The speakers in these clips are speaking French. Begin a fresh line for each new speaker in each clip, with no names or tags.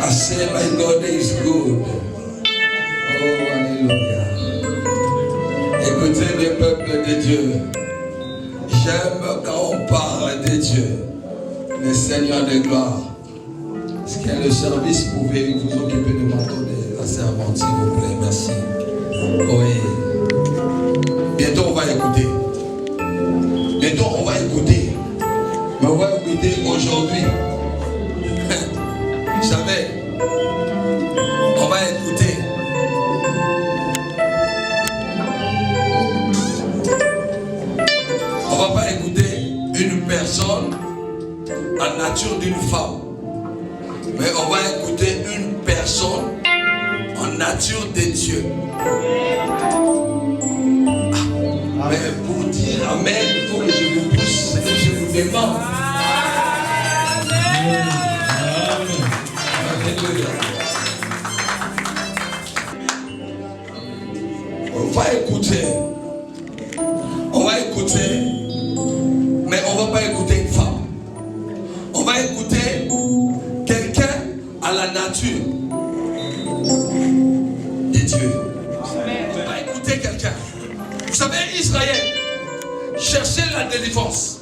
I say my God is good. Oh, alléluia. Écoutez le peuple de Dieu. J'aime quand on parle de Dieu, le Seigneur de gloire. Est-ce qu'il y a le service? Pouvez-vous vous occuper de manteau de la servante, s'il vous plaît? Merci. Oui. Bientôt on va écouter. Bientôt on va écouter. Mais on va écouter aujourd'hui. Vous savez, on va écouter. On va pas écouter une personne en nature d'une femme. Mais on va écouter une personne en nature de Dieu. Mais pour dire Amen, il faut que je vous pousse ce que je vous demande. Alléluia. On va écouter. On va écouter. Mais on ne va pas écouter une femme. On va écouter quelqu'un à la nature de Dieu. On va écouter quelqu'un. Vous savez, Israël cherchait la délivrance.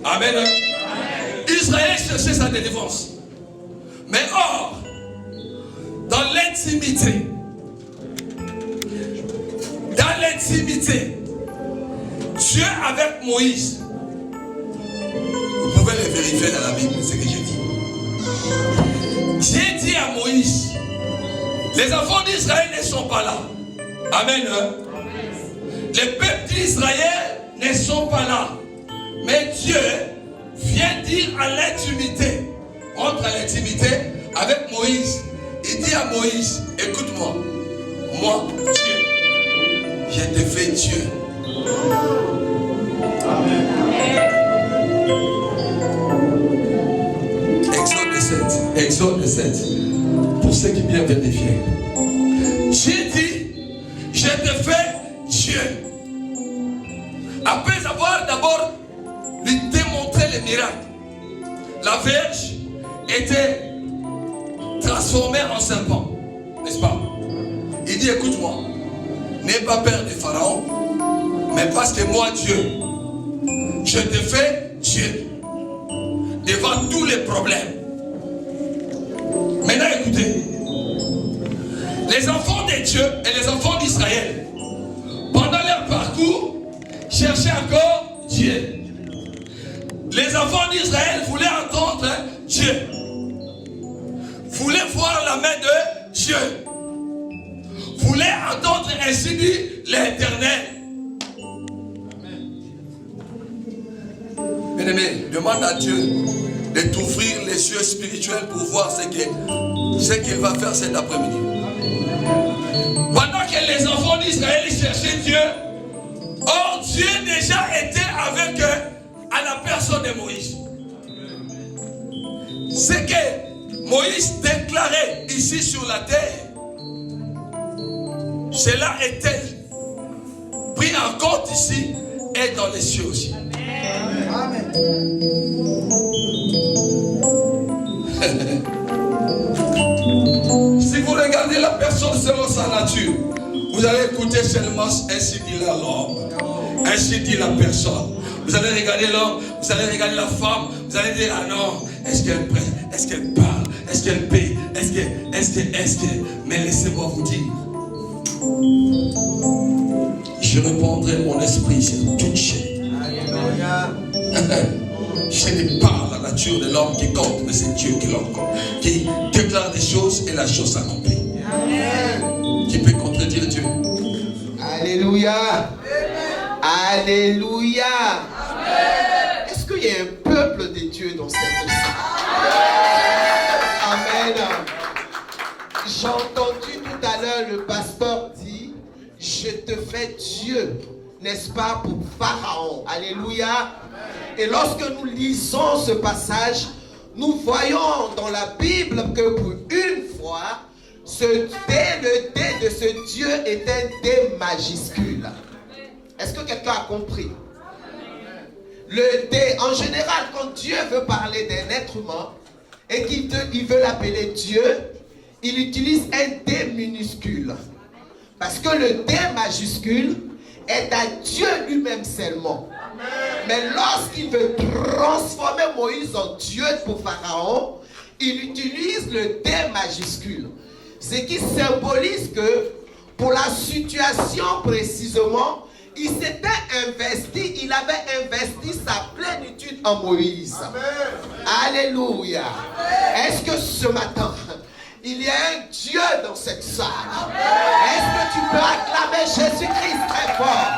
Amen. Israël cherchait sa délivrance. Mais or, dans l'intimité, Dieu avec Moïse, vous pouvez le vérifier dans la Bible, ce que j'ai dit. Dieu dit à Moïse, les enfants d'Israël ne sont pas là. Amen. Les peuples d'Israël ne sont pas là. Mais Dieu vient dire à l'intimité, entre à l'intimité avec Moïse. Il dit à Moïse, écoute-moi, moi, Dieu, je te fais Dieu. Amen. Exode 7, pour ceux qui viennent vérifier. Dieu dit, je te fais Dieu. Après avoir d'abord lui démontré les miracles, la Vierge était transformée en serpent, n'est-ce pas? Il dit, écoute-moi, n'aie pas peur du Pharaon, mais parce que moi, Dieu, je te fais Dieu devant tous les problèmes. Maintenant, écoutez, les enfants de Dieu et les enfants d'Israël, pendant leur parcours, cherchaient encore Dieu. Les enfants d'Israël voulaient entendre Dieu, voulaient voir la main de Dieu, voulaient entendre ainsi dit l'Éternel. Bien-aimé, demande à Dieu de t'ouvrir les yeux spirituels pour voir ce qu'il va faire cet après-midi. Pendant que les enfants d'Israël cherchaient Dieu, or Dieu déjà était avec eux à la personne de Moïse. Ce que Moïse déclarait ici sur la terre, cela était pris en compte ici et dans les cieux aussi. Amen. Si vous regardez la personne selon sa nature, vous allez écouter seulement ainsi dit l'homme, ainsi dit la personne. Vous allez regarder l'homme, vous allez regarder la femme, vous allez dire ah non, est-ce qu'elle prête, est-ce qu'elle parle, est-ce qu'elle paie, est-ce que, mais laissez-moi vous dire, je répandrai mon esprit sur toute chair. Je n'ai pas la nature de l'homme qui compte, mais c'est Dieu qui l'homme compte, qui déclare des choses et la chose s'accomplit. Qui peut contredire Dieu?
Alléluia. Alléluia. Est-ce qu'il y a un peuple de Dieu dans cette salle? Amen. J'ai entendu tout à l'heure le pasteur dire, je te fais Dieu, n'est-ce pas, pour Pharaon. Alléluia. Et lorsque nous lisons ce passage, nous voyons dans la Bible que pour une fois, le D de ce Dieu est un D majuscule. Est-ce que quelqu'un a compris? Le D, en général, quand Dieu veut parler d'un être humain et qu'il veut l'appeler Dieu, il utilise un D minuscule. Parce que le D majuscule est à Dieu lui-même seulement. Mais lorsqu'il veut transformer Moïse en Dieu pour Pharaon, il utilise le D majuscule. Ce qui symbolise que pour la situation précisément, il s'était investi, il avait investi sa plénitude en Moïse. Amen. Alléluia. Est-ce que ce matin, il y a un Dieu dans cette salle? Est-ce que tu peux acclamer Jésus-Christ très fort?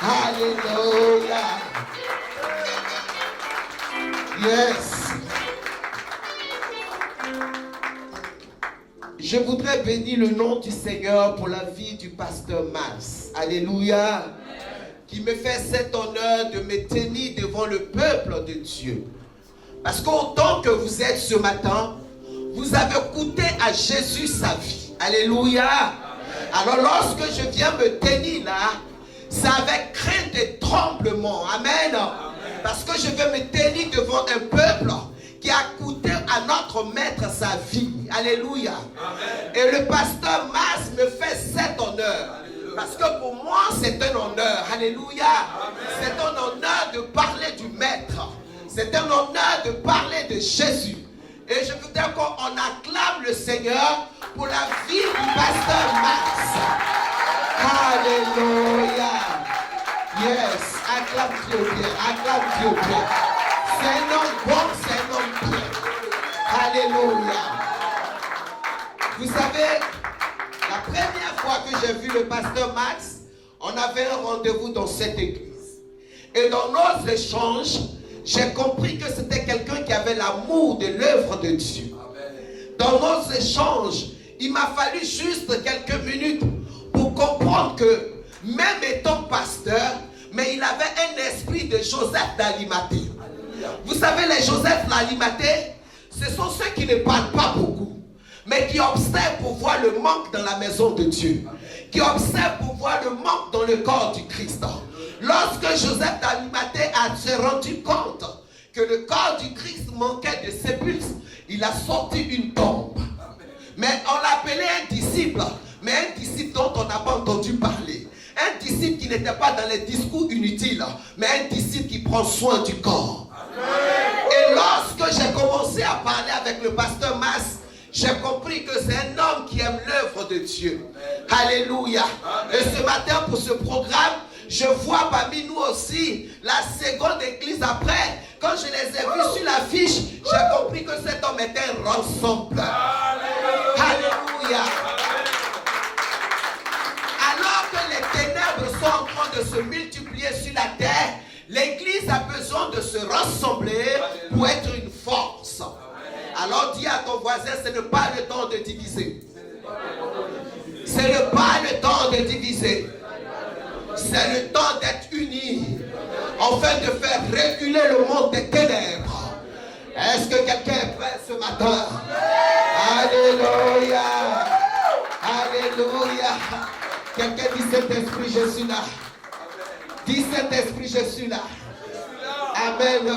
Alléluia. Yes. Je voudrais bénir le nom du Seigneur pour la vie du pasteur Mas. Alléluia. Qui me fait cet honneur de me tenir devant le peuple de Dieu. Parce qu'autant que vous êtes ce matin, vous avez coûté à Jésus sa vie. Alléluia. Alors lorsque je viens me tenir là, c'est avec crainte et tremblement. Amen. Parce que je veux me tenir devant un peuple qui a coûté à notre maître sa vie. Alléluia. Amen. Et le pasteur Mas me fait cet honneur. Parce que pour moi, c'est un honneur. Alléluia. Amen. C'est un honneur de parler du maître. C'est un honneur de parler de Jésus. Et je voudrais qu'on acclame le Seigneur pour la vie du pasteur Mas. Alléluia. Yes. Acclame Dieu bien. Acclame Dieu bien. C'est un homme bon, c'est un homme bien. Alléluia. Vous savez, la première fois que j'ai vu le pasteur Max, on avait un rendez-vous dans cette église. Et dans nos échanges, j'ai compris que c'était quelqu'un qui avait l'amour de l'œuvre de Dieu. Dans nos échanges, il m'a fallu juste quelques minutes pour comprendre que même étant pasteur, mais il avait un esprit de Joseph d'Alimathée. Vous savez, les Joseph d'Alimathée, ce sont ceux qui ne parlent pas beaucoup, mais qui observent pour voir le manque dans la maison de Dieu, qui observent pour voir le manque dans le corps du Christ. Lorsque Joseph d'Alimathée s'est rendu compte que le corps du Christ manquait de sépulcre, il a sorti une tombe. Mais on l'appelait un disciple, mais un disciple dont on n'a pas entendu parler. Un disciple qui n'était pas dans les discours inutiles, mais un disciple qui prend soin du corps. Et lorsque j'ai commencé à parler avec le pasteur Mas, j'ai compris que c'est un homme qui aime l'œuvre de Dieu. Alléluia. Et ce matin, pour ce programme, je vois parmi nous aussi la seconde église après. Quand je les ai vus sur l'affiche, j'ai compris que cet homme était un rassembleur. Alléluia. Alors que les ténèbres sont en train de se multiplier sur la terre, l'église a besoin de se rassembler pour être une force. Alors dis à ton voisin, ce n'est pas le temps de diviser. Ce n'est pas le temps de diviser. C'est le temps d'être unis, afin de faire reculer le monde des ténèbres. Est-ce que quelqu'un est prêt ce matin? Alléluia. Alléluia. Quelqu'un dit Saint-Esprit, je suis là. Dis Saint-Esprit, je suis là. Amen.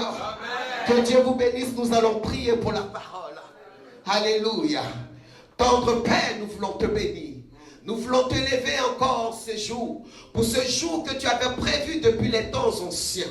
Que Dieu vous bénisse. Nous allons prier pour la parole. Alléluia. Tendre Père, nous voulons te bénir. Nous voulons te lever encore ce jour, pour ce jour que tu avais prévu depuis les temps anciens,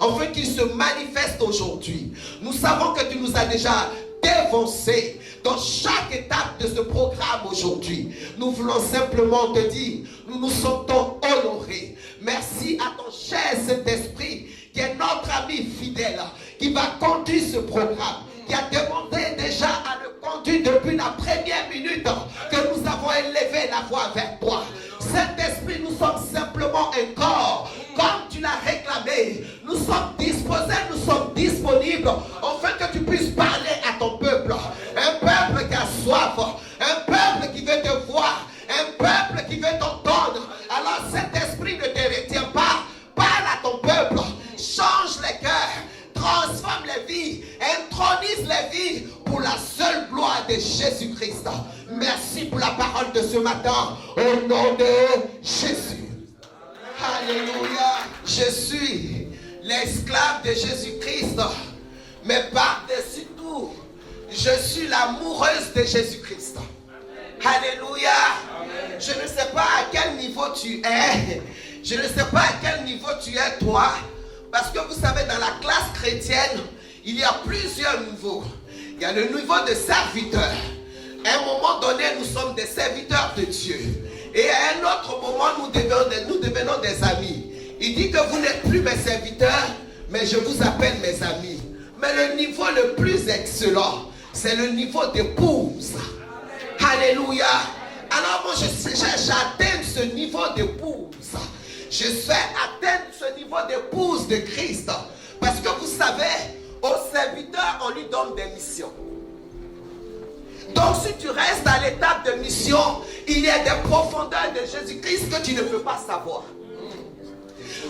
afin qu'il se manifeste aujourd'hui. Nous savons que tu nous as déjà dévancés dans chaque étape de ce programme aujourd'hui. Nous voulons simplement te dire, nous nous sentons honorés. Merci à ton cher Saint-Esprit, qui est notre ami fidèle, qui va conduire ce programme, qui a demandé déjà à le conduire depuis la première minute que nous avons élevé la voix vers toi. Saint-Esprit, nous sommes simplement un corps, comme tu l'as réclamé. Nous sommes disposés, nous sommes disponibles, afin que tu puisses parler à ton peuple. Un peuple qui a soif, un peuple qui veut te voir, un peuple qui veut t'entendre. Alors Saint-Esprit, ne te retiens pas, parle à ton peuple, change les cœurs, transforme les vies, intronise les vies pour la seule gloire de Jésus-Christ. Merci pour la parole de ce matin, au nom de Jésus. Alléluia. Je suis l'esclave de Jésus-Christ, mais par-dessus tout, je Je suis l'amoureuse de Jésus-Christ. Alléluia. Je ne sais pas à quel niveau tu es. Je ne sais pas à quel niveau tu es toi. Parce que vous savez, dans la classe chrétienne, il y a plusieurs niveaux. Il y a le niveau de serviteur. À un moment donné, nous sommes des serviteurs de Dieu. Et à un autre moment, nous devenons des amis. Il dit que vous n'êtes plus mes serviteurs, mais je vous appelle mes amis. Mais le niveau le plus excellent, c'est le niveau d'épouse. Alléluia. Alors moi, j'atteins ce niveau d'épouse. Je fais atteindre ce niveau d'épouse de Christ. Parce que vous savez, au serviteur, on lui donne des missions. Donc si tu restes à l'étape de mission, il y a des profondeurs de Jésus-Christ que tu ne peux pas savoir.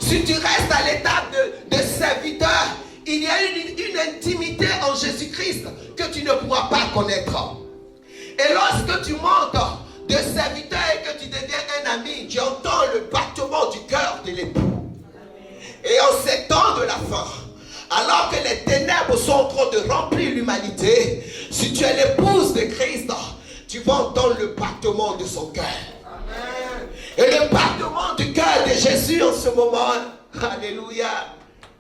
Si tu restes à l'étape de serviteur, il y a une intimité en Jésus-Christ que tu ne pourras pas connaître. Et lorsque tu montes de serviteur et que tu deviens un ami, tu entends le battement du cœur de l'époux. Et en ces temps de la fin, alors que les ténèbres sont en train de remplir l'humanité, si tu es l'épouse de Christ, tu vas entendre le battement de son cœur. Et le battement du cœur de Jésus en ce moment, alléluia,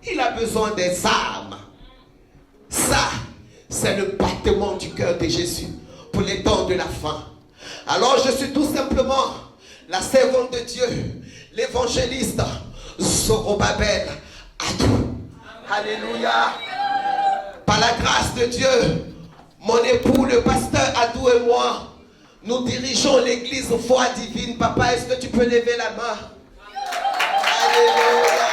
il a besoin des âmes. Ça, c'est le battement du cœur de Jésus pour les temps de la fin. Alors je suis tout simplement la servante de Dieu, l'évangéliste Zorobabel Adou. Alléluia. Par la grâce de Dieu, mon époux, le pasteur Adou et moi, nous dirigeons l'église Foi Divine. Papa, est-ce que tu peux lever la main? Alléluia.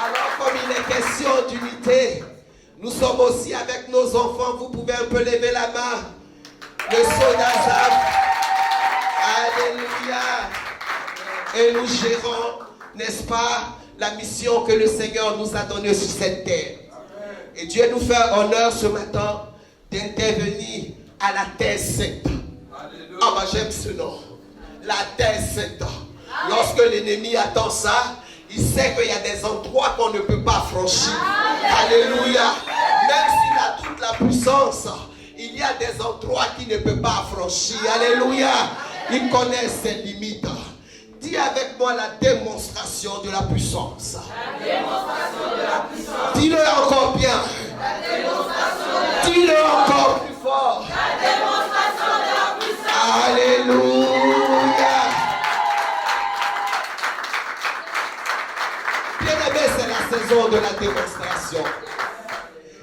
Alors, comme il est question d'unité, nous sommes aussi avec nos enfants. Vous pouvez un peu lever la main. Le Sodazam. Alléluia. Et nous gérons, n'est-ce pas, la mission que le Seigneur nous a donnée sur cette terre. Et Dieu nous fait honneur ce matin d'intervenir à la terre sainte. Ah, bah j'aime ce nom. La terre sainte. Lorsque l'ennemi attend ça, il sait qu'il y a des endroits qu'on ne peut pas franchir. Alléluia. Même s'il a toute la puissance, il y a des endroits qu'il ne peut pas franchir. Alléluia. Il connaît ses limites. Dis avec moi la démonstration de la puissance. La démonstration de la puissance. Dis-le encore bien. La démonstration de la Dis-le encore plus fort. La démonstration de la puissance. Alléluia. Bien-aimé, c'est la saison de la démonstration.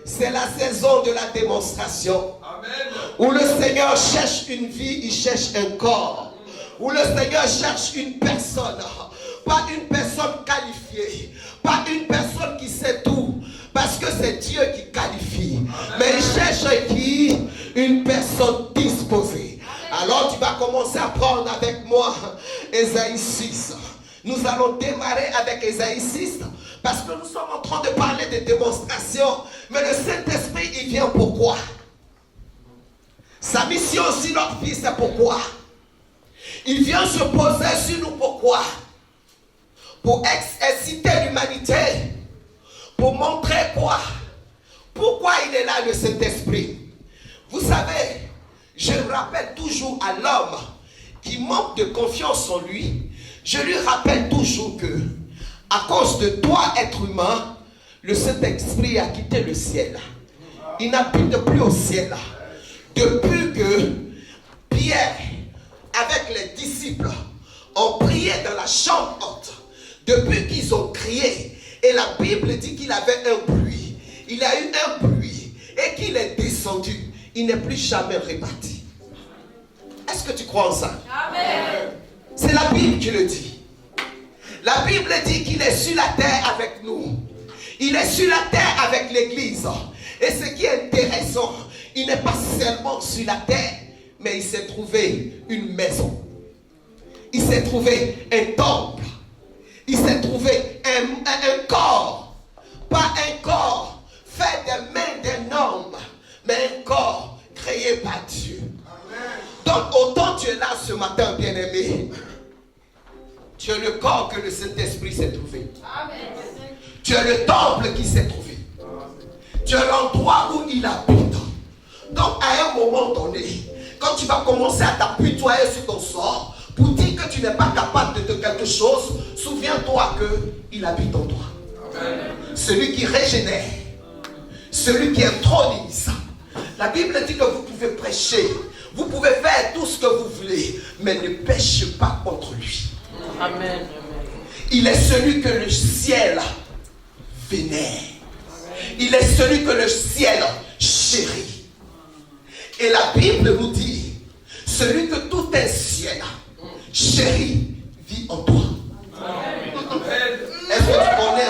C'est la saison de la démonstration. Amen. Où le Seigneur cherche une vie, il cherche un corps. Où le Seigneur cherche une personne, pas une personne qualifiée, pas une personne qui sait tout, parce que c'est Dieu qui qualifie. Mais il cherche qui? Une personne disposée. Alors tu vas commencer à prendre avec moi Ésaïe 6. Nous allons démarrer avec Ésaïe 6 parce que nous sommes en train de parler de démonstration. Mais le Saint-Esprit, il vient pourquoi? Sa mission aussi, notre vie, c'est pourquoi? Il vient se poser sur nous. Pourquoi? Pour exciter l'humanité. Pour montrer quoi? Pourquoi il est là, le Saint-Esprit? Vous savez, je rappelle toujours à l'homme qui manque de confiance en lui, je lui rappelle toujours que, à cause de toi, être humain, le Saint-Esprit a quitté le ciel. Il n'habite plus au ciel. Depuis que Pierre, avec les disciples, ont prié dans la chambre haute, depuis qu'ils ont crié, et la Bible dit qu'il avait un bruit, il a eu un bruit, et qu'il est descendu, il n'est plus jamais reparti. Est-ce que tu crois en ça? Amen. C'est la Bible qui le dit. La Bible dit qu'il est sur la terre avec nous. Il est sur la terre avec l'église. Et ce qui est intéressant, il n'est pas seulement sur la terre, mais il s'est trouvé une maison. Il s'est trouvé un temple. Il s'est trouvé un corps. Pas un corps fait des mains d'un homme, mais un corps créé par Dieu. Donc autant tu es là ce matin, bien-aimé, tu es le corps que le Saint-Esprit s'est trouvé. Tu es le temple qui s'est trouvé. Tu es l'endroit où il habite. Donc à un moment donné, quand tu vas commencer à t'apitoyer sur ton sort, pour dire que tu n'es pas capable de quelque chose, souviens-toi qu'il habite en toi. Amen. Celui qui régénère, celui qui intronise. La Bible dit que vous pouvez prêcher, vous pouvez faire tout ce que vous voulez, mais ne péchez pas contre lui. Amen. Il est celui que le ciel vénère. Il est celui que le ciel chérit. Et la Bible nous dit, celui que tout est ciel chérit vit en toi. Est-ce que tu connais?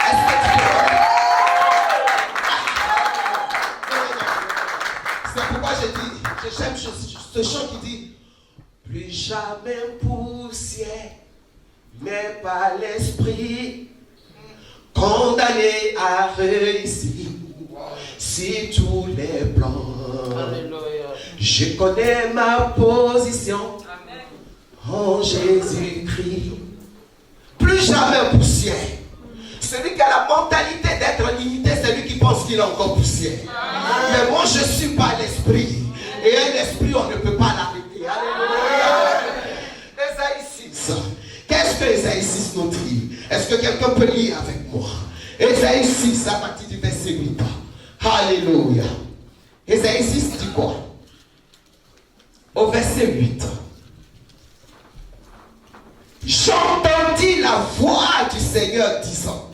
Est-ce que tu connais? C'est pourquoi j'aime ce chant qui dit, plus jamais poussière, mais par l'esprit, condamné à réussir si tous les plans. Alléluia. Je connais ma position. Amen. En Jésus-Christ. Plus jamais poussière. Celui qui a la mentalité d'être limité, c'est lui qui pense qu'il est encore poussière. Amen. Mais moi je suis par l'esprit. Et un esprit, on ne peut pas l'arrêter. Alléluia. Ésaïe 6. Qu'est-ce que Ésaïe 6 nous dit? Est-ce que quelqu'un peut lire avec moi? Ésaïe 6 à partir du verset 8. Alléluia. Ésaïe 6 dit quoi? Au verset 8. J'entendis la voix du Seigneur disant,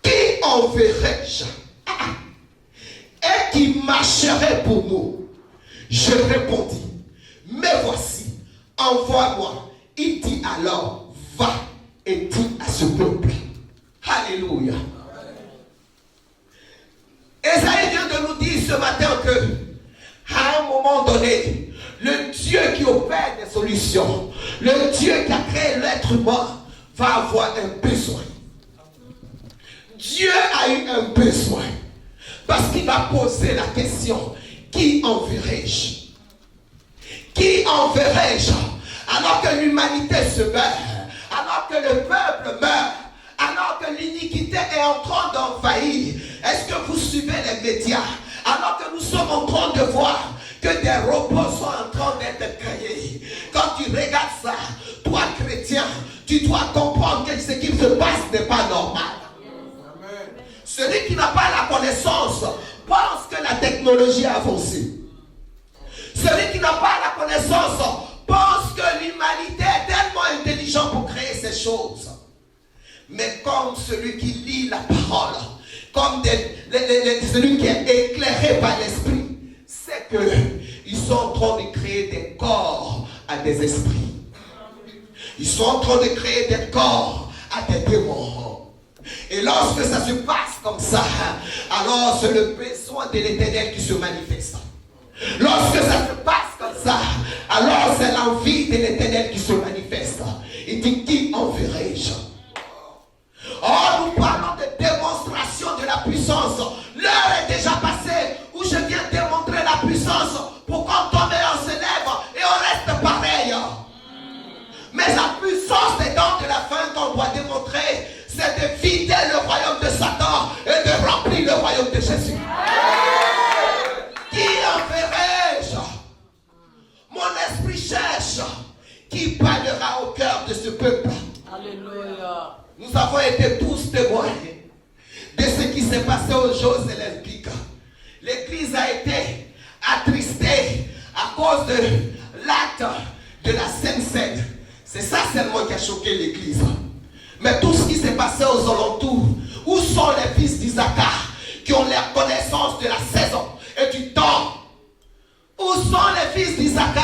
qui enverrai-je? Et qui marcherait pour nous? Je répondis, mais voici, envoie-moi. Il dit alors, va et dis à ce peuple. Alléluia. Esaïe vient de nous dire ce matin que, à un moment donné, le Dieu qui opère des solutions, le Dieu qui a créé l'être humain, va avoir un besoin. Dieu a eu un besoin. Parce qu'il va poser la question, qui enverrai-je? Qui enverrai-je? Alors que l'humanité se meurt, alors que le peuple meurt, alors que l'iniquité est en train d'envahir. Est-ce que vous suivez les médias? Alors que nous sommes en train de voir que des robots sont en train d'être créés. Quand tu regardes ça, toi chrétien, tu dois comprendre que ce qui se passe n'est pas normal. Amen. Celui qui n'a pas la connaissance pense que la technologie a avancé. Celui qui n'a pas la connaissance pense que l'humanité est tellement intelligente pour créer ces choses. Mais comme celui qui lit la parole, comme celui qui est éclairé par l'esprit, c'est qu'ils sont en train de créer des corps à des esprits. Ils sont en train de créer des corps à des démons. Et lorsque ça se passe comme ça, alors c'est le besoin de l'Éternel qui se manifeste. Lorsque ça se passe comme ça, alors c'est l'envie de l'Éternel qui se manifeste. Il dit, qui enverrai-je? Oh, nous parlons de démonstration de la puissance. L'heure est déjà passée où je viens démontrer la puissance pour qu'on tombe et on se lève et on reste pareil. Mais la puissance des dons de la fin qu'on doit démontrer, c'est de vider le royaume de Satan et de remplir le royaume de Jésus. Qui enverrai-je? Mon esprit cherche qui parlera au cœur de ce peuple. Alléluia. Nous avons été tous témoins de ce qui s'est passé aux Jeux olympiques. L'Église a été attristée à cause de l'acte de la Sainte Seine. C'est ça seulement qui a choqué l'Église. Mais tout ce qui s'est passé aux alentours, où sont les fils d'Isaac qui ont la connaissance de la saison et du temps? Où sont les fils d'Isaac?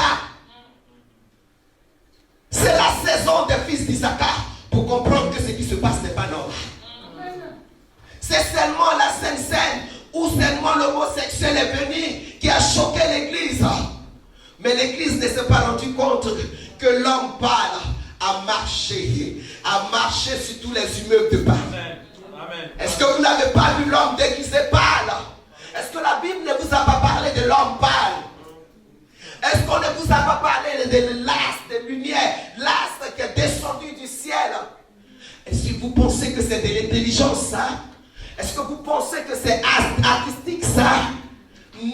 C'est la saison des fils d'Isaac pour comprendre que ce qui se passe n'est pas normal. C'est seulement la Sainte Seine où seulement l'homosexuel est venu qui a choqué l'Église. Mais l'Église ne s'est pas rendu compte que l'homme pâle a marché sur tous les immeubles de Paris. Est-ce que vous n'avez pas vu l'homme déguisé pâle? Est-ce que la Bible ne vous a pas parlé de l'homme pâle? Est-ce qu'on ne vous a pas parlé de l'astre de lumière, l'astre qui est descendu du ciel? Est-ce que vous pensez que c'est de l'intelligence, ça? Est-ce que vous pensez que c'est artistique ça.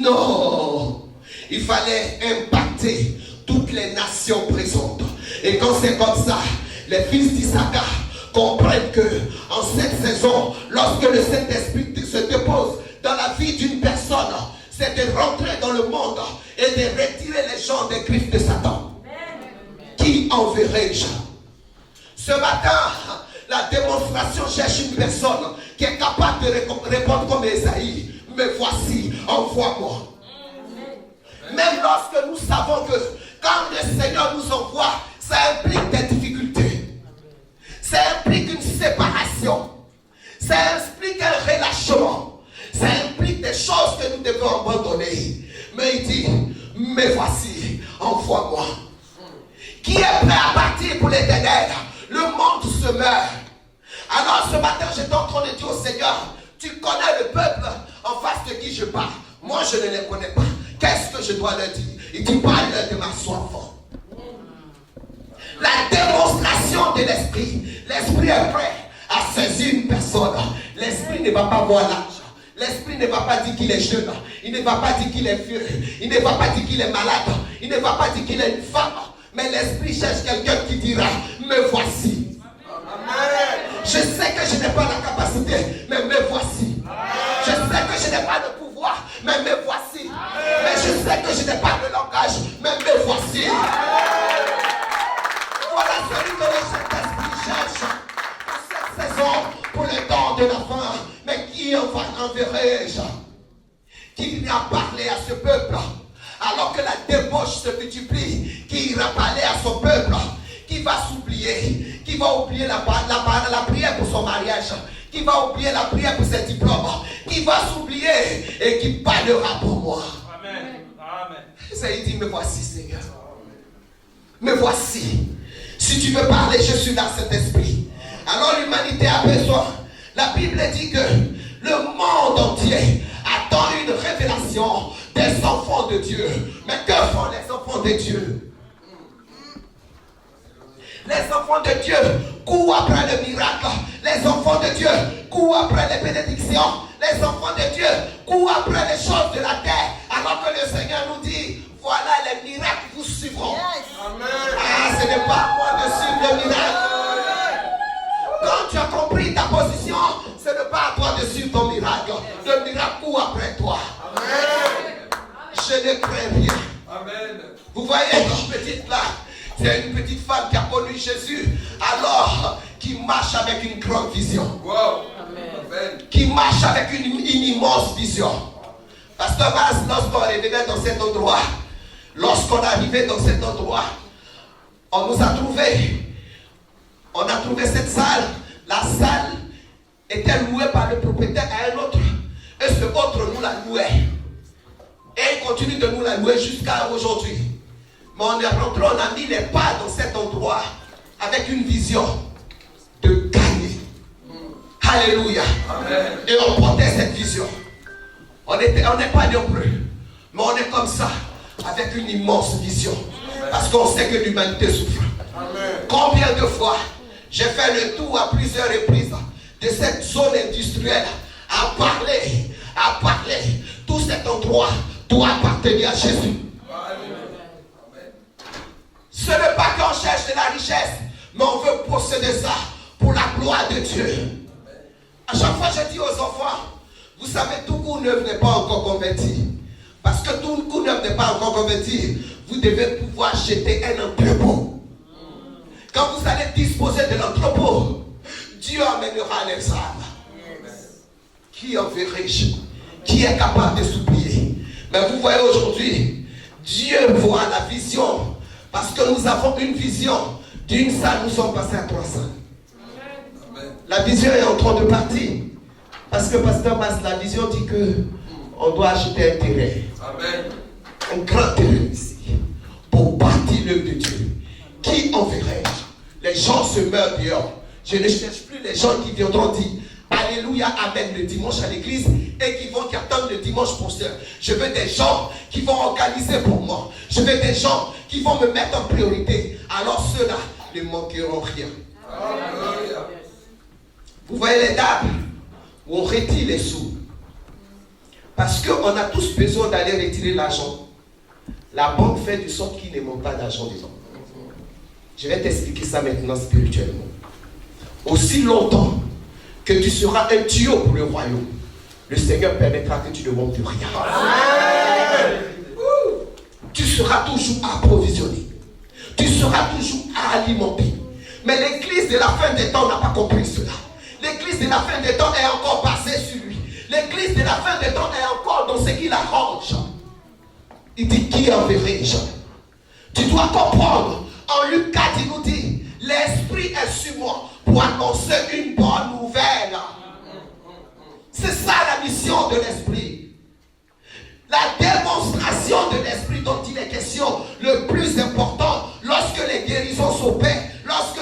Non. Il fallait impacter toutes les nations présentes. Et quand c'est comme ça, les fils d'Issachar comprennent que en cette saison, lorsque le Saint-Esprit se dépose dans la vie d'une personne, c'est de rentrer dans le monde et de retirer les gens des griffes de Satan. Qui enverrai-je? Ce matin, la démonstration cherche une personne qui est capable de répondre comme Esaïe. Me voici, envoie-moi. Même lorsque nous savons que quand le Seigneur nous envoie, ça implique des difficultés. Ça implique une séparation. Ça implique un relâchement. Ça implique des choses que nous devons abandonner. Mais il dit, me voici, envoie-moi. Qui est prêt à partir pour l'éternel? Le monde se meurt. Alors ce matin, j'étais en train de dire au Seigneur, tu connais le peuple en face de qui je parle. Moi, je ne les connais pas. Qu'est-ce que je dois leur dire? Il dit, parle-leur de ma soif. La démonstration de l'esprit. L'esprit est prêt à saisir une personne. L'esprit ne va pas voir l'âge. L'esprit ne va pas dire qu'il est jeune. Il ne va pas dire qu'il est vieux. Il ne va pas dire qu'il est malade. Il ne va pas dire qu'il est une femme. Mais l'esprit cherche quelqu'un qui dira, me voici. Amen. Je sais que je n'ai pas la capacité, mais me voici. Je sais que je n'ai pas le pouvoir, mais me voici. Mais je sais que je n'ai pas le langage, mais me voici. Voilà celui que le Saint-Esprit cherche pour cette saison, pour le temps de la fin. Mais qui enverrai-je? Qui ira parler à ce peuple alors que la débauche se multiplie? Qui ira parler à son peuple? Qui va s'oublier? Qui va oublier la prière pour son mariage? Qui va oublier la prière pour ses diplômes? Qui va s'oublier et qui parlera pour moi? Amen. Amen. Ça il dit, me voici Seigneur. Me voici. Si tu veux parler, je suis dans cet esprit. Alors l'humanité a besoin. La Bible dit que le monde entier attend une révélation des enfants de Dieu. Mais que font les enfants de Dieu? Les enfants de Dieu courent après le miracle. Les enfants de Dieu courent après les bénédictions. Les enfants de Dieu courent après les choses de la terre. Alors que le Seigneur nous dit, voilà les miracles vous suivront. Amen. Ah, ce n'est pas à moi de suivre le miracle. Quand tu as compris ta position, ce n'est pas à toi de suivre ton miracle. Le miracle court après toi. Amen. Je ne crains rien. Amen. Vous voyez cette petite là, c'est une petite femme qui a connu Jésus, alors qui marche avec une grande vision. Wow. Amen. Qui marche avec une immense vision. Pasteur Mas, lorsqu'on revenait dans cet endroit, lorsqu'on arrivait dans cet endroit, on nous a trouvé. On a trouvé cette salle. La salle était louée par le propriétaire à un autre. Et ce autre nous la louait. Et il continue de nous la louer jusqu'à aujourd'hui. Mais on est rentré, on a mis les pas dans cet endroit avec une vision de gagner. Alléluia. Amen. Et on portait cette vision. On n'est pas nombreux, mais on est comme ça, avec une immense vision. Parce qu'on sait que l'humanité souffre. Amen. Combien de fois j'ai fait le tour à plusieurs reprises de cette zone industrielle à parler. Tout cet endroit doit appartenir à Jésus. Amen. Ce n'est pas qu'on cherche de la richesse, mais on veut posséder ça pour la gloire de Dieu. À chaque fois, je dis aux enfants, vous savez, tout coup neuf n'est pas encore converti. Parce que tout coup neuf n'est pas encore converti, vous devez pouvoir jeter un entrepôt. Quand vous allez disposer de l'entrepôt, Dieu amènera les âmes. Qui enverrai-je? Qui est capable de s'oublier? Mais vous voyez aujourd'hui, Dieu voit la vision. Parce que nous avons une vision. D'une salle, nous sommes passés à 300. La vision est en train de partir. Parce que Pasteur Mas, la vision dit que on doit acheter un terrain. Amen. Un grand terrain ici. Pour bâtir l'œuvre de Dieu. Qui enverrai-je? Les gens se meurent dehors. Je ne cherche plus les gens qui viendront dire Alléluia, Amen le dimanche à l'église et qui attendent le dimanche pour ça. Je veux des gens qui vont organiser pour moi. Je veux des gens qui vont me mettre en priorité. Alors ceux-là ne manqueront rien. Amen. Vous voyez les tables où on retire les sous. Parce qu'on a tous besoin d'aller retirer l'argent. La banque fait de sorte qu'il ne manque pas d'argent dedans. Je vais t'expliquer ça maintenant spirituellement. Aussi longtemps que tu seras un tuyau pour le royaume, le Seigneur permettra que tu ne manques de rien. Tu seras toujours approvisionné. Tu seras toujours alimenter. Mais l'église de la fin des temps n'a pas compris cela. L'église de la fin des temps est encore basée sur lui. L'église de la fin des temps est encore dans ce qu'il arrange. Il dit, qui enverrai-je? Tu dois comprendre. En Luc 4, il nous dit, l'Esprit est sur moi pour annoncer une bonne nouvelle. C'est ça la mission de l'Esprit. La démonstration de l'Esprit dont il est question, le plus important, lorsque les guérisons s'opèrent, lorsque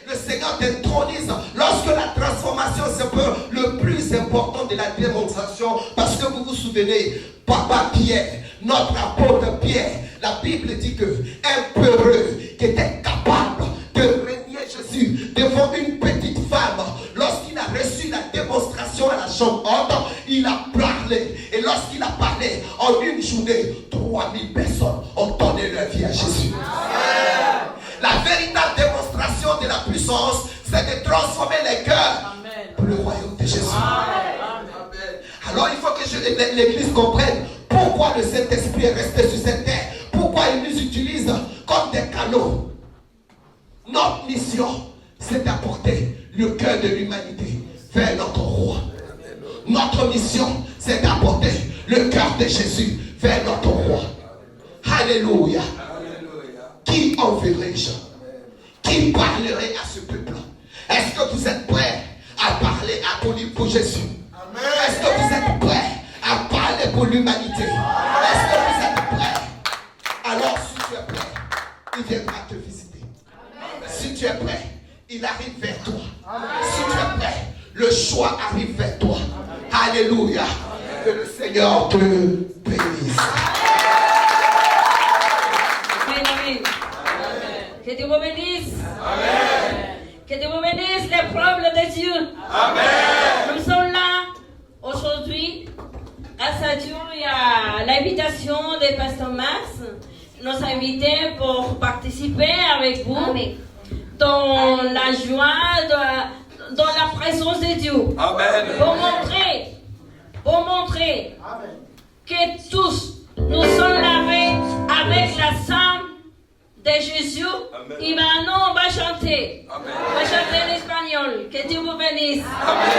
le Seigneur t'intronise, lorsque la transformation s'opère, le plus important de la démonstration, parce que vous vous souvenez, Papa Pierre, notre apôtre Pierre, la Bible dit que un peureux qui était capable de régner Jésus devant une petite femme, lorsqu'il a reçu la démonstration à la chambre haute, il a parlé. Et lorsqu'il a parlé, en une journée, 3000 personnes ont donné leur vie à Jésus. La véritable démonstration de la puissance, c'est de transformer les cœurs pour le royaume de Jésus. Alors il faut que l'Église comprenne pourquoi le Saint-Esprit est resté sur cette terre. Pourquoi il nous utilise comme des canaux. Notre mission, c'est d'apporter le cœur de l'humanité vers notre roi. Notre mission, c'est d'apporter le cœur de Jésus vers notre roi. Alléluia. Qui enverrai-je? Qui parlerait à ce peuple? Est-ce que vous êtes prêts à parler pour Jésus? Est-ce que vous êtes prêts à parler pour l'humanité? Est-ce que vous êtes prêts? Alors, si tu es prêt, il viendra te visiter. Si tu es prêt, il arrive vers toi. Si tu es prêt, le choix arrive vers toi. Alléluia. Que le Seigneur te bénisse.
Amen. Que Dieu vous bénisse. Amen. Que Dieu vous bénisse, les peuples de Dieu. Amen. Nous sommes là aujourd'hui. Grâce à Dieu, il y a l'invitation de Pasteur Max, nous invités pour participer avec vous dans la joie, dans la présence de Dieu. Amen. Pour montrer que tous nous sommes lavés avec la sang de Jésus. Amen. Et maintenant, on va chanter. Amen. On va chanter en espagnol. Que Dieu vous bénisse. Amen.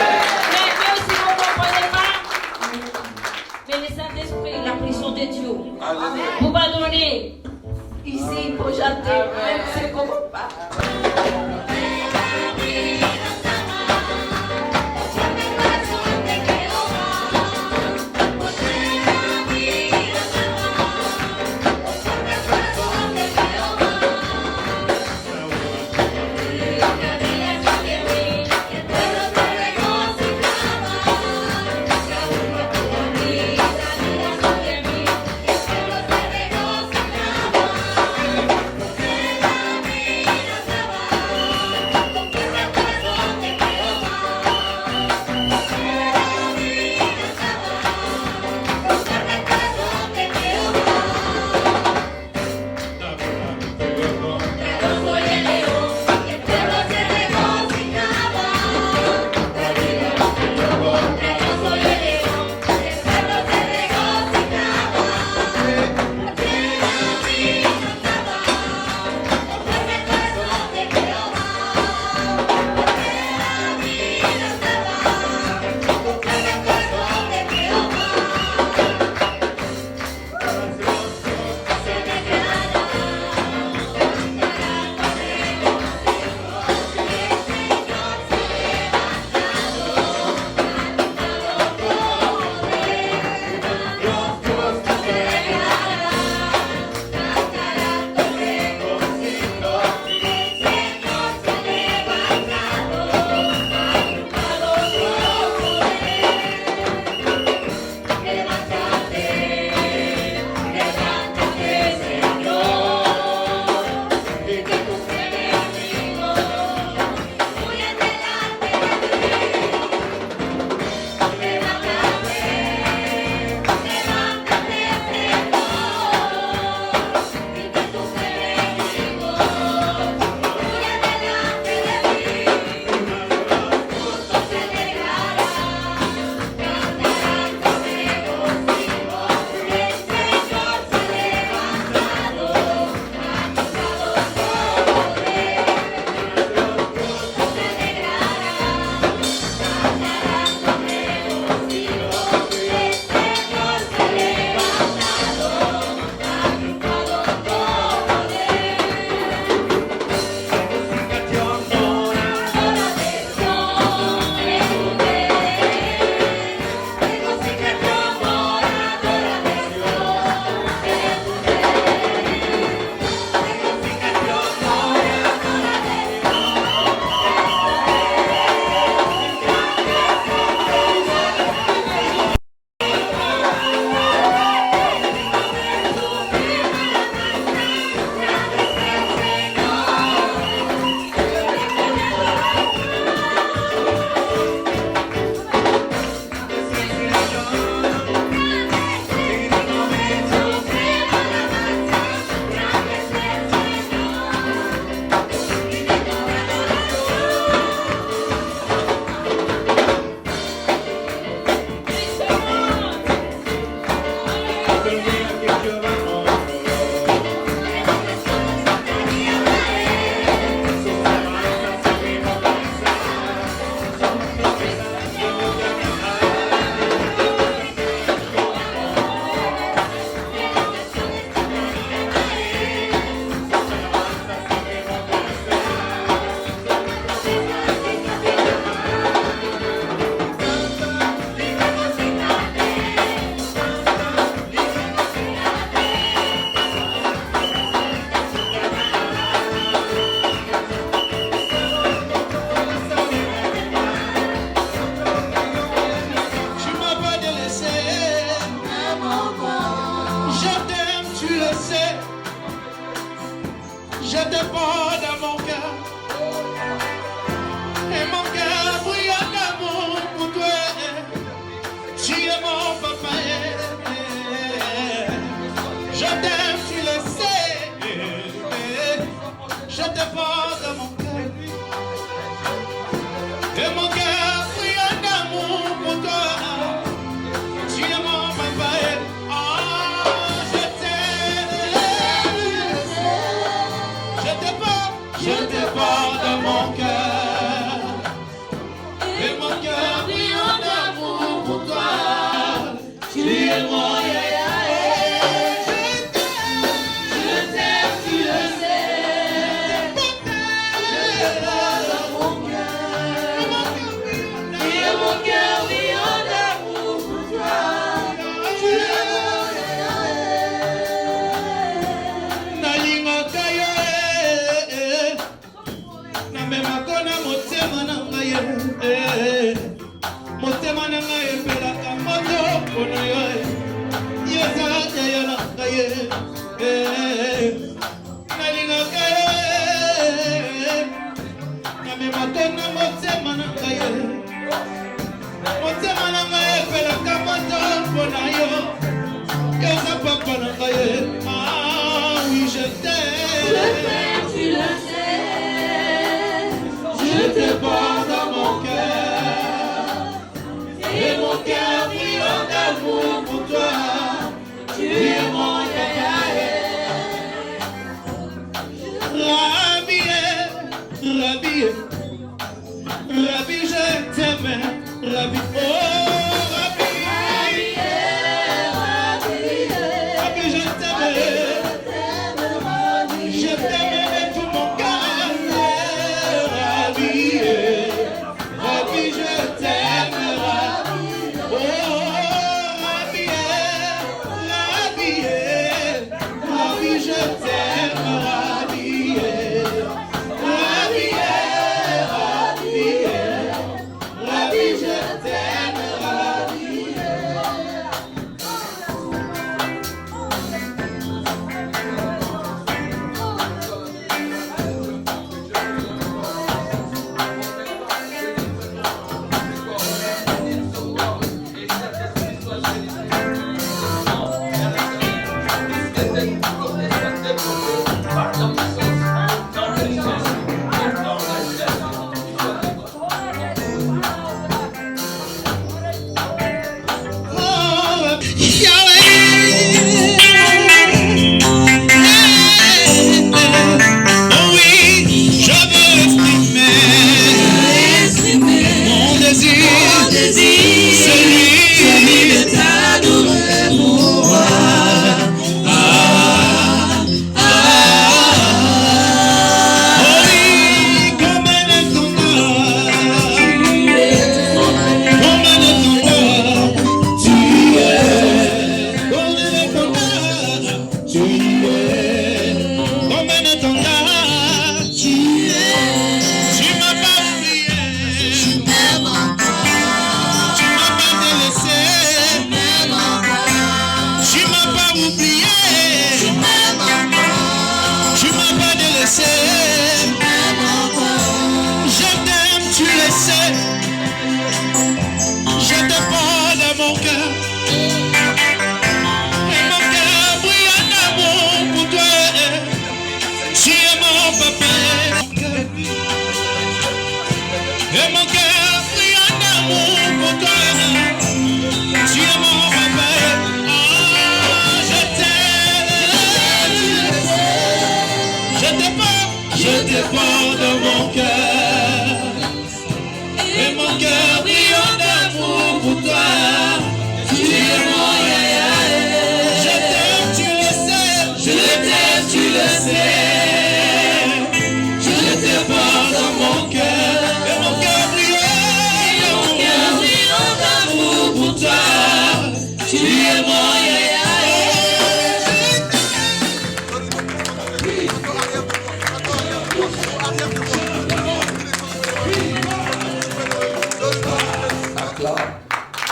Mais si vous ne comprenez pas, mais le Saint-Esprit, la puissance de Dieu, vous va donner ici pour chanter, même si vous ne comprenez pas.
Mira,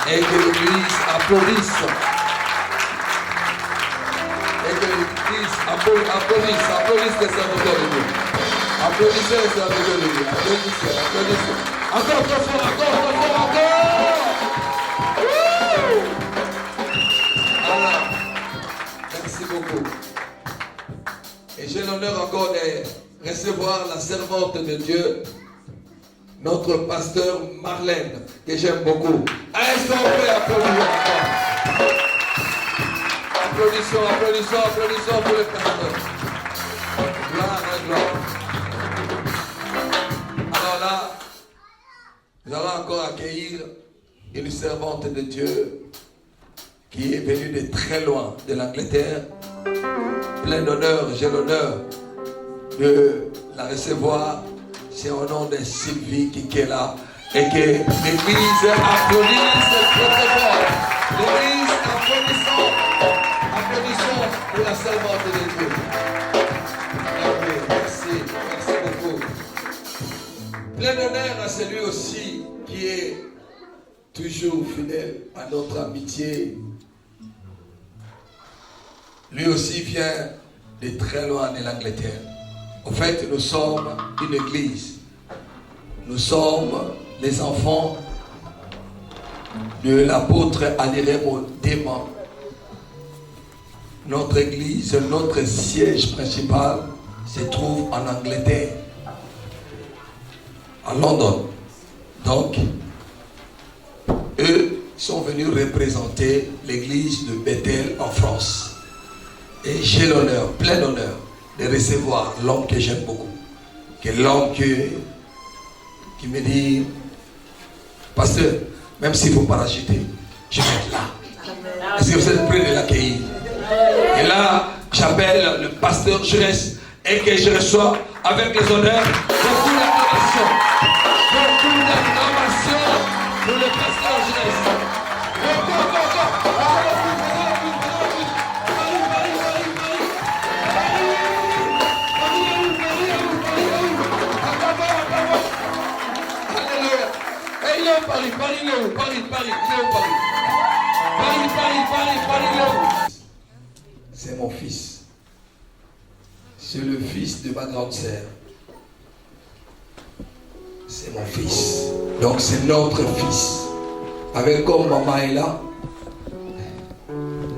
Et que l'Église applaudisse. Et que l'Église applaudisse les serviteurs de Dieu. Applaudissez les serviteurs de Dieu. Applaudissez. Encore trop fort, encore. Voilà. Merci beaucoup. Et j'ai l'honneur encore de recevoir la servante de Dieu, notre pasteur Marlène, que j'aime beaucoup. Est-ce qu'on peut applaudir encore? Applaudissons pour le pasteur. Gloire. Alors là, nous allons encore accueillir une servante de Dieu qui est venue de très loin, de l'Angleterre. Plein d'honneur, j'ai l'honneur de la recevoir. C'est au nom de Sylvie qui est là. Et que l'Église applaudisse très fort. L'Église, applaudissons pour la servante de Dieu. Merci beaucoup. Plein d'honneur à celui aussi qui est toujours fidèle à notre amitié. Lui aussi vient de très loin de l'Angleterre. En fait, nous sommes une église. Nous sommes les enfants de l'apôtre Aniremo Dema. Notre église, notre siège principal se trouve en Angleterre, à London. Donc, eux sont venus représenter l'église de Bethel en France. Et j'ai l'honneur, plein d'honneur, de recevoir l'homme que j'aime beaucoup. Que l'homme qui me dit, pasteur, même s'il ne faut pas racheter, je vais être là. Est-ce que vous êtes prêts de l'accueillir? Et là, j'appelle le pasteur Jurès et que je reçois avec les honneurs beaucoup d'acclamation. Beaucoup d'acclamation pour le pasteur Jurès. C'est mon fils. C'est le fils de ma grande sœur. C'est mon fils. Donc c'est notre fils. Avec comme maman est là.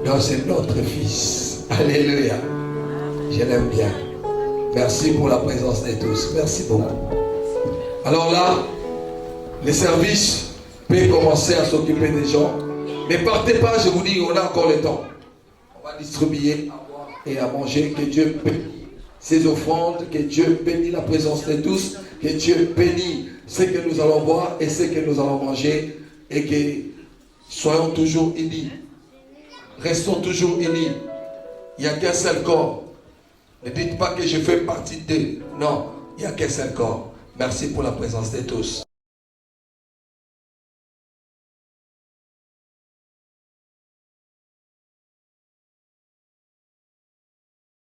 Donc c'est notre fils. Alléluia. Je l'aime bien. Merci pour la présence de tous. Merci beaucoup. Alors là, le service peut commencer à s'occuper des gens. Mais partez pas, je vous dis, on a encore le temps. On va distribuer à boire et à manger. Que Dieu bénisse ces offrandes, que Dieu bénisse la présence de tous, que Dieu bénisse ce que nous allons boire et ce que nous allons manger, et que soyons toujours unis. Restons toujours unis. Il n'y a qu'un seul corps. Ne dites pas que je fais partie d'eux. Non, il n'y a qu'un seul corps. Merci pour la présence de tous.